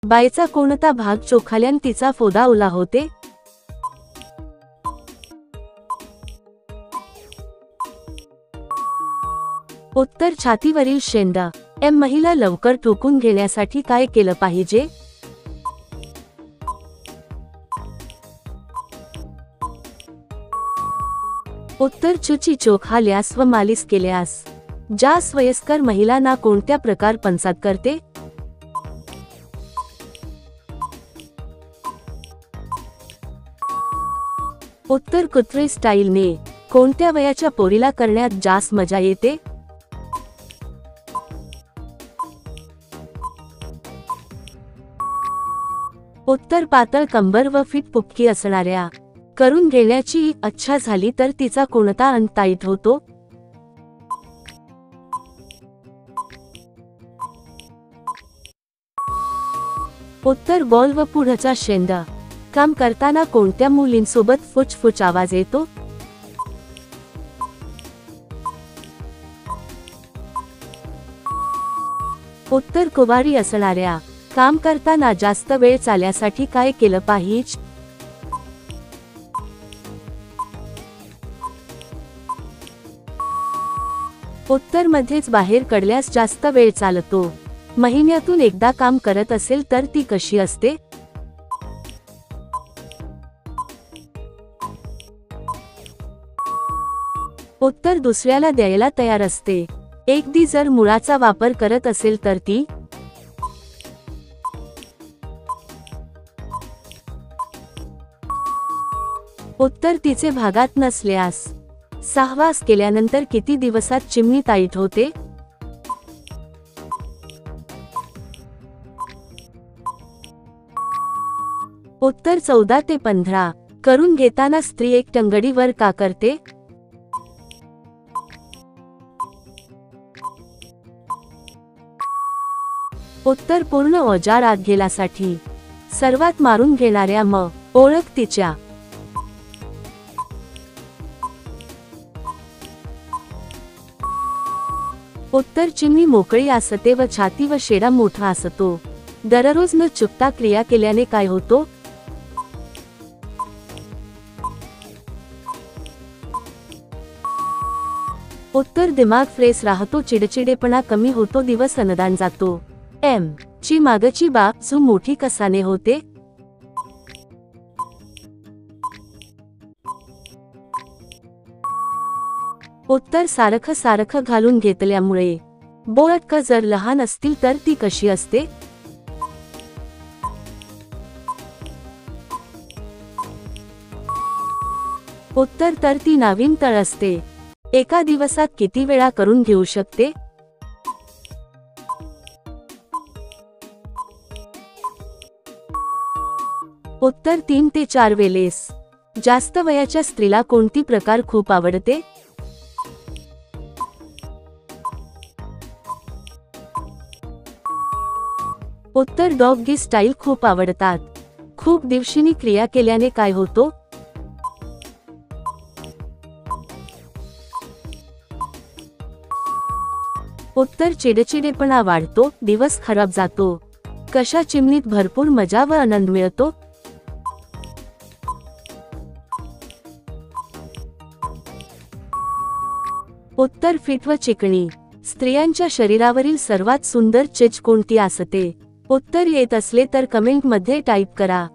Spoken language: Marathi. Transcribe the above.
बायचा कोणता भाग चोखाल्यान तिचा फोदा ओला होते? उत्तर छातीवरील शेंडा. एम महिला लवकर ठोकून घेण्यासाठी काय केलं पाहिजे? उत्तर चुची चोखाल्यास व मालिश केल्यास. जास वयस्कर महिलांना कोणत्या प्रकार पंचात करते? उत्तर कुत्रे स्टाईलने. कोणत्या वयाच्या पोरीला करण्यात जास्त मजा येते? उत्तर पातळ कंबर व फिट पुपकी असणाऱ्या. करून घेण्याची इच्छा झाली तर तिचा कोणता अंग टाईट होतो? उत्तर बॉल व पुढचा शेंडा. काम करताना कोणत्या मुलींसोबत फुचफुच आवाज येतो? उत्तर कुवारी असणाऱ्या. काम करताना जास्त वेळ चालण्यासाठी काय केलं पाहिजे? उत्तर मध्येच बाहेर पडल्यास जास्त वेळ चालतो. महिन्यातून एकदा काम करत असेल तर ती कशी असते? उत्तर दुसऱ्याला द्यायला तयार असते. एकदी जर मुळाचा वापर करत असेल तर ती. उत्तर तिचे भागात नसल्यास. सहवास केल्यानंतर किती दिवसात चिमणी टाईट होते? उत्तर 14 ते 15. करून घेताना स्त्री एक टंगडीवर का करते? उत्तर पूर्ण औजार आत गेल्यासाठी. सर्वात मारून घेणाऱ्या ओळख तिच्या. उत्तर चिमणी मोकळी असते व छाती व शेडा मोठा असतो. दररोज न चुकता क्रिया केल्याने काय होतो? उत्तर दिमाग फ्रेश राहतो, चिडचिडेपणा कमी होतो, दिवस अनदान जातो. एम ची मागची बाजू मोठी कसाने होते? उत्तर सारखं सारखं घालून घेतल्यामुळे. बोळटक जर लहान असतील तर ती कशी असते? उत्तर तर ती नवीन तळ असते. एका दिवसात किती वेळा करून घेऊ शकते? उत्तर 3 ते 4 वेळेस. जास्त वयाच्या स्त्रीला कोणती प्रकार खूप आवडते? उत्तर डॉगी स्टाईल खूप आवडतात. खूप दिवशींनी क्रिया केल्याने काय होतो? उत्तर चिडचिडेपणा वाढतो, दिवस खराब जातो. कशा चिमणीत भरपूर मजा व आनंद मिळतो? उत्तर फिट व चिकणी. स्त्रियांच्या शरीरावरील सर्वात सुंदर चीज कोणती असते? उत्तर येत असले तर कमेंट मध्ये टाईप करा.